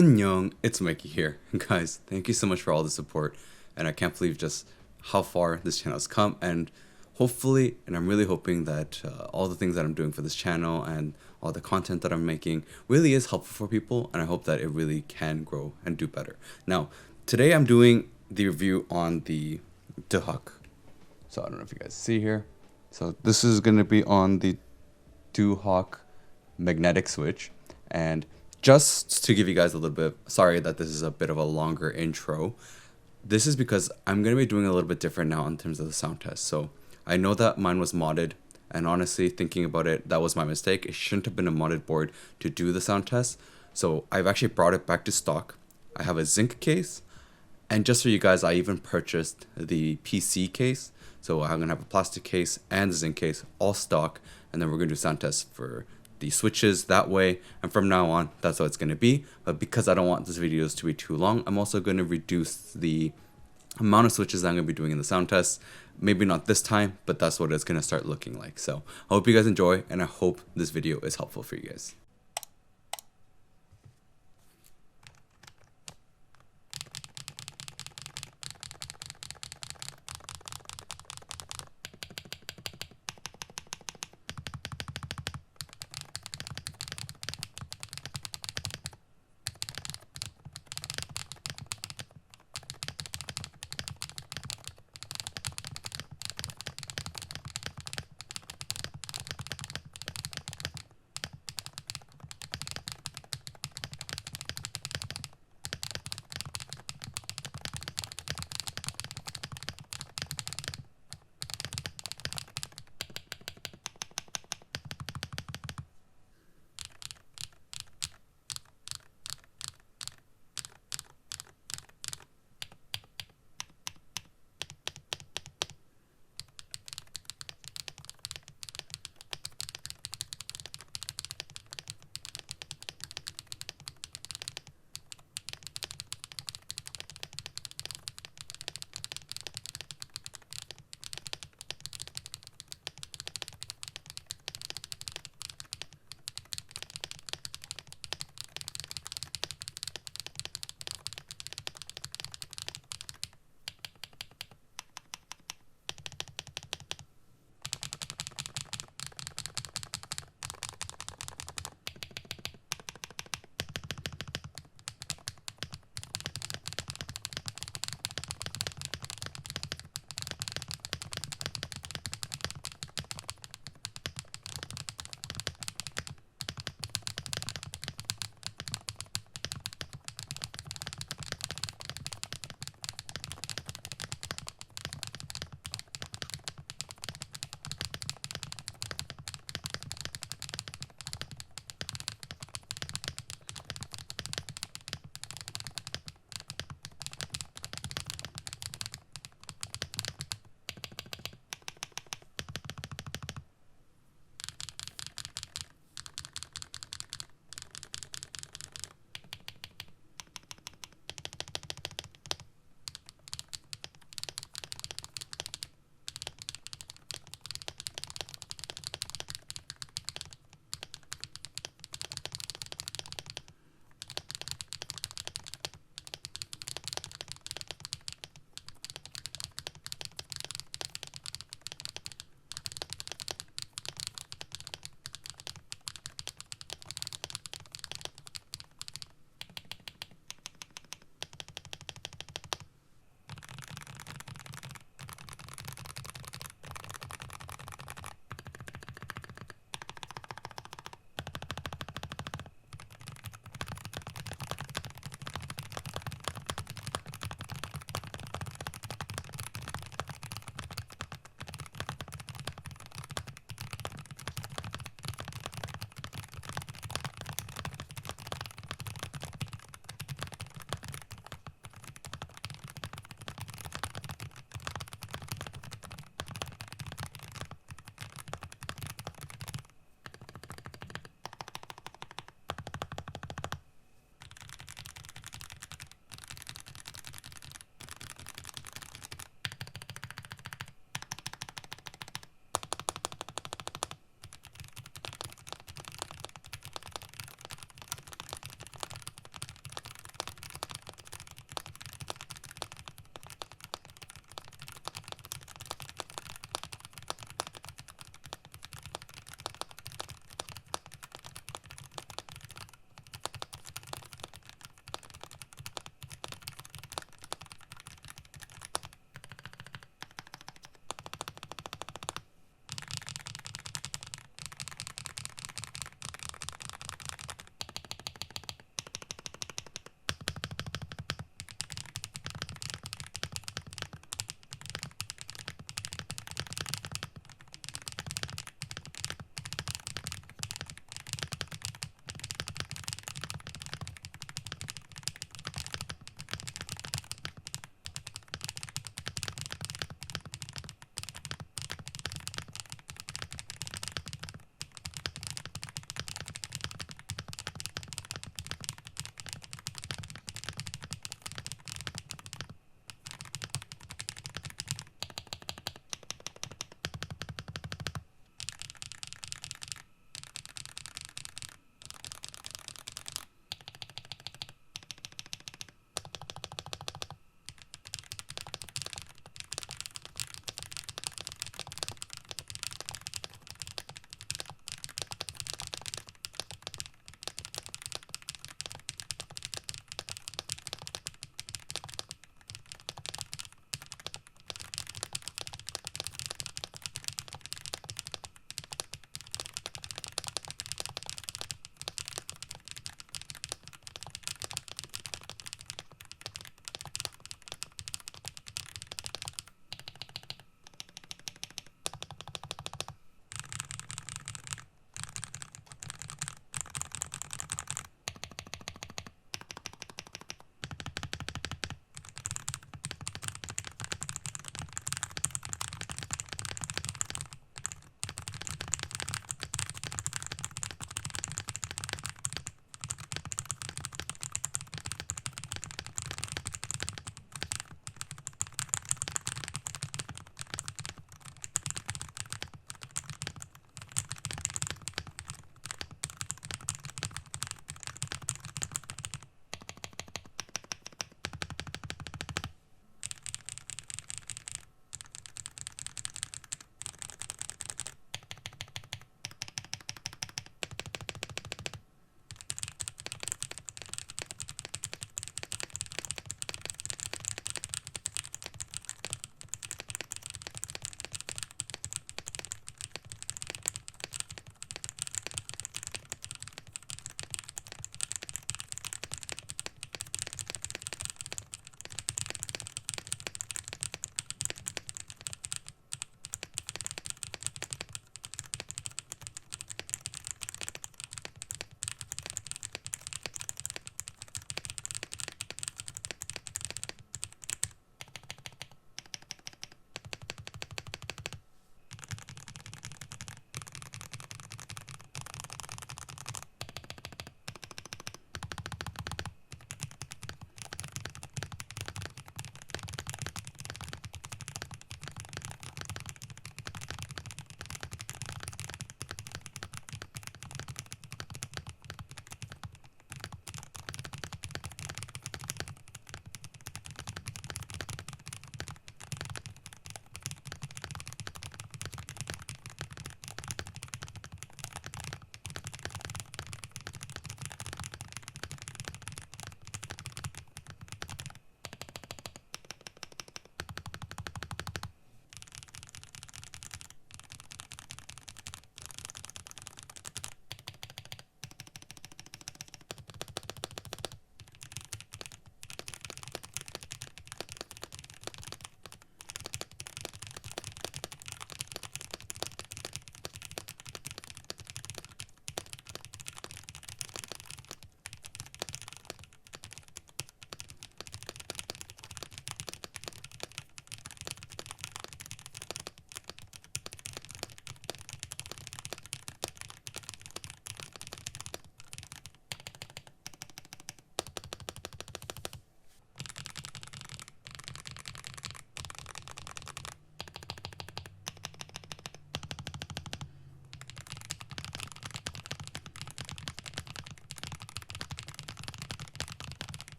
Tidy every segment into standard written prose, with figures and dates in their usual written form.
Annyeong, it's Mikey here. Guys, thank you so much for all the support, and I can't believe just how far this channel has come, and hopefully, and I'm really hoping that all the things that I'm doing for this channel and all the content that I'm making really is helpful for people, and I hope that it really can grow and do better. Now, today I'm doing the review on the Duhuk. So I don't know if you guys see here. So this is going to be on the Duhuk Magnetic Switch, and just to give you guys a little bit, sorry that this is a bit of a longer intro. This is because I'm going to be doing a little bit different now in terms of the sound test. So I know that mine was modded, and honestly, thinking about it, that was my mistake. It shouldn't have been a modded board to do the sound test. So I've actually brought it back to stock. I have a zinc case, and just for you guys, I even purchased the PC case. So I'm going to have a plastic case and the zinc case, all stock, and then we're going to do sound tests for the switches that way, and from now on that's how it's going to be. But because I don't want this videos to be too long, I'm also going to reduce the amount of switches that I'm going to be doing in the sound test. Maybe not this time, but that's what it's going to start looking like. So I hope you guys enjoy, and I hope this video is helpful for you guys.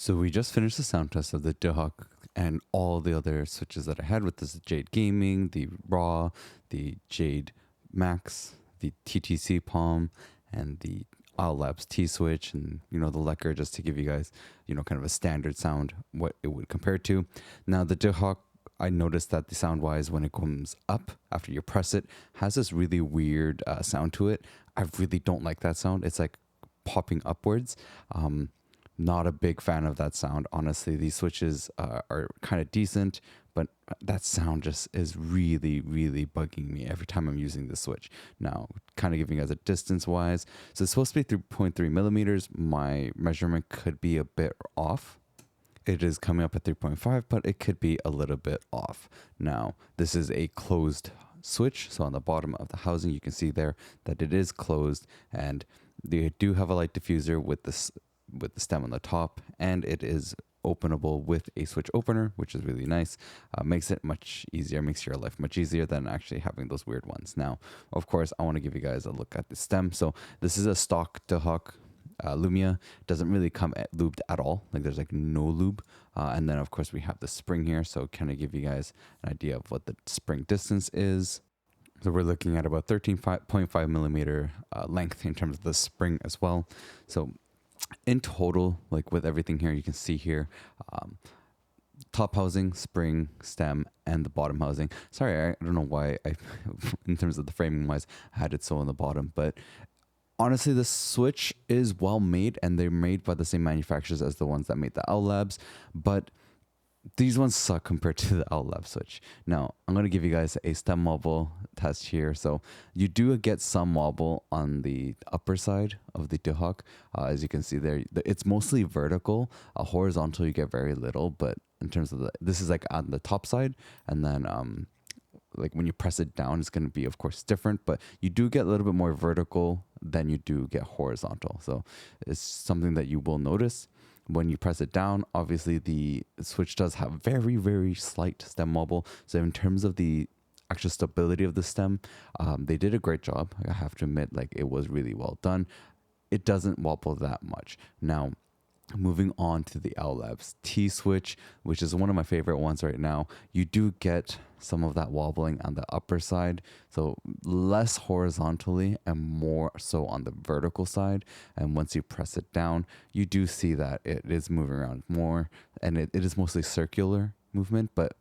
So we just finished the sound test of the Duhuk and all the other switches that I had with this Jade Gaming, the Raw, the Jade Max, the TTC Palm, and the Owlabs Ti Switch, and the Lekker, just to give you guys kind of a standard sound what it would compare to. Now the Duhuk, I noticed that the sound wise, when it comes up after you press it, has this really weird sound to it. I really don't like that sound. It's like popping upwards. Not a big fan of that sound. Honestly, these switches are kind of decent, but that sound just is really, really bugging me every time I'm using the switch. Now, kind of giving you guys a distance wise. So it's supposed to be 3.3 millimeters. My measurement could be a bit off. It is coming up at 3.5, but it could be a little bit off. Now, this is a closed switch. So on the bottom of the housing, you can see there that it is closed, and they do have a light diffuser with the stem on the top, and it is openable with a switch opener, which is really nice. Makes it much easier, makes your life much easier than actually having those weird ones. Now, of course, I want to give you guys a look at the stem. So this is a stock Duhuk Lumia. Doesn't really come lubed at all. Like, there's like no lube. And then of course we have the spring here, so kind of give you guys an idea of what the spring distance is. So we're looking at about 13.5 millimeter length in terms of the spring as well. So in total, like with everything here, you can see here, top housing, spring, stem, and the bottom housing. Sorry, I don't know why in terms of the framing wise, I had it so on the bottom, but honestly, the Switch is well made, and they're made by the same manufacturers as the ones that made the Owlabs, but these ones suck compared to the Owlabs Switch. Now, I'm going to give you guys a stem wobble test here. So you do get some wobble on the upper side of the Duhuk. As you can see there, it's mostly vertical. Horizontal, you get very little, but in terms of this is like on the top side, and then like when you press it down, it's going to be, of course, different, but you do get a little bit more vertical than you do get horizontal. So it's something that you will notice. When you press it down, obviously the switch does have very, very slight stem wobble. So in terms of the actual stability of the stem, they did a great job. I have to admit, like, it was really well done. It doesn't wobble that much. Now, moving on to the Owlabs Ti Switch, which is one of my favorite ones right now, you do get some of that wobbling on the upper side, so less horizontally and more so on the vertical side. And once you press it down, you do see that it is moving around more, and it is mostly circular movement. But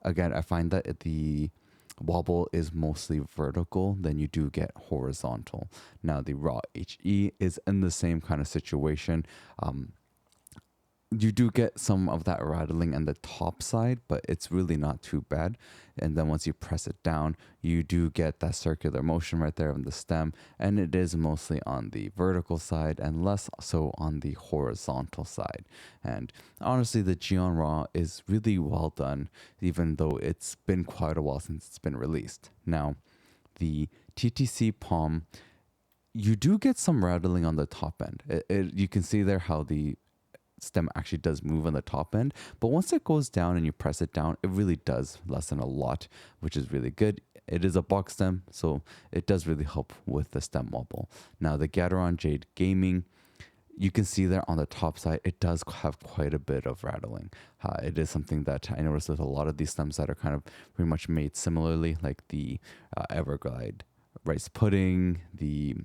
again, I find that the wobble is mostly vertical, then you do get horizontal. Now the Raw HE is in the same kind of situation. You do get some of that rattling on the top side, but it's really not too bad. And then once you press it down, you do get that circular motion right there on the stem, and it is mostly on the vertical side and less so on the horizontal side. And honestly, the Geon Raw is really well done, even though it's been quite a while since it's been released. Now, the TTC Palm, you do get some rattling on the top end. You can see there how the stem actually does move on the top end, but once it goes down and you press it down, it really does lessen a lot, which is really good. It is a box stem, so it does really help with the stem wobble. Now the Gateron Jade Gaming, you can see there on the top side, it does have quite a bit of rattling. It is something that I noticed with a lot of these stems that are kind of pretty much made similarly, like the Everglide Rice Pudding, the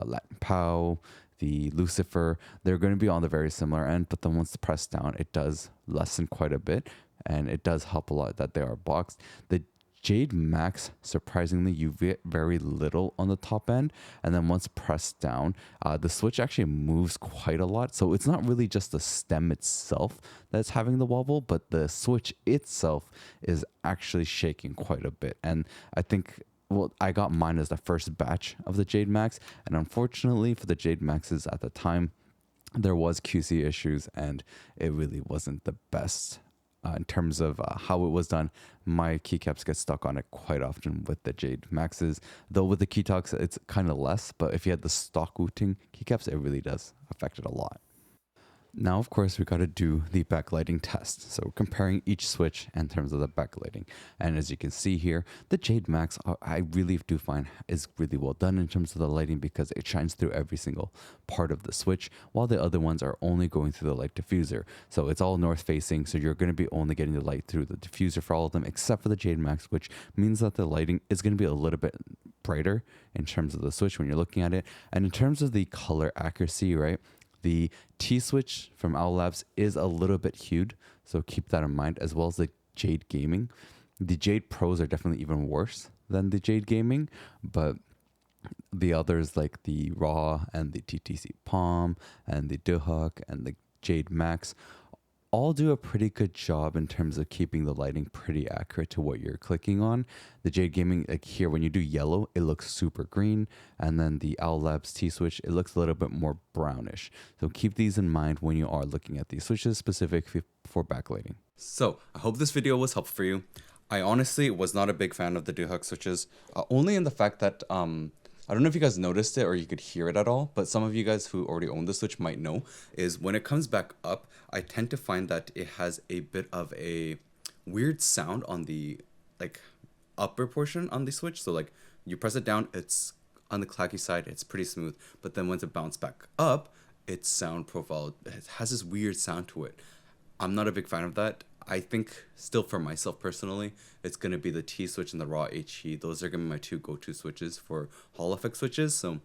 Latin Pow, the Lucifer. They're going to be on the very similar end, but then once pressed down, it does lessen quite a bit, and it does help a lot that they are boxed. The Jade Max, surprisingly, you get very little on the top end, and then once pressed down, the switch actually moves quite a lot. So it's not really just the stem itself that's having the wobble, but the switch itself is actually shaking quite a bit. And I think, well, I got mine as the first batch of the Jade Max, and unfortunately for the Jade Maxes at the time, there was QC issues, and it really wasn't the best in terms of how it was done. My keycaps get stuck on it quite often with the Jade Maxes, though with the keytalks it's kind of less, but if you had the stock Wooting keycaps, it really does affect it a lot. Now, of course, we got to do the backlighting test. So comparing each switch in terms of the backlighting. And as you can see here, the Jade Max, I really do find is really well done in terms of the lighting because it shines through every single part of the switch, while the other ones are only going through the light diffuser. So it's all north facing. So you're going to be only getting the light through the diffuser for all of them, except for the Jade Max, which means that the lighting is going to be a little bit brighter in terms of the switch when you're looking at it. And in terms of the color accuracy, right? The T Switch from Owlabs is a little bit hued, so keep that in mind, as well as the Jade Gaming. The Jade Pros are definitely even worse than the Jade Gaming, but the others like the Raw and the TTC Palm and the Duhuk and the Jade Max all do a pretty good job in terms of keeping the lighting pretty accurate to what you're clicking on. The Jade Gaming, like here, when you do yellow, it looks super green. And then the Owlabs Ti Switch, it looks a little bit more brownish. So keep these in mind when you are looking at these switches specific for backlighting. So I hope this video was helpful for you. I honestly was not a big fan of the Duhuk switches, only in the fact that I don't know if you guys noticed it or you could hear it at all, but some of you guys who already own the Switch might know, is when it comes back up, I tend to find that it has a bit of a weird sound on the like upper portion on the Switch. So like you press it down, it's on the clacky side, it's pretty smooth, but then once it bounces back up, its sound profile, it has this weird sound to it. I'm not a big fan of that. I think still for myself personally, it's going to be the T Switch and the Raw HE. Those are going to be my two go-to switches for Hall effect switches. So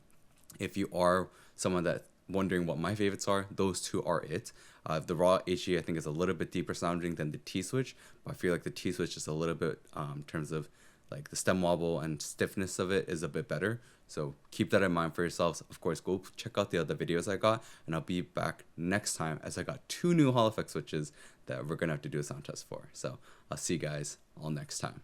if you are someone that wondering what my favorites are, those two are it. The Raw HE I think is a little bit deeper sounding than the T Switch, but I feel like the T Switch is a little bit in terms of like the stem wobble and stiffness of it is a bit better. So keep that in mind for yourselves. Of course, go check out the other videos I got, and I'll be back next time as I got two new Hall effect switches that we're gonna have to do a sound test for. So I'll see you guys all next time.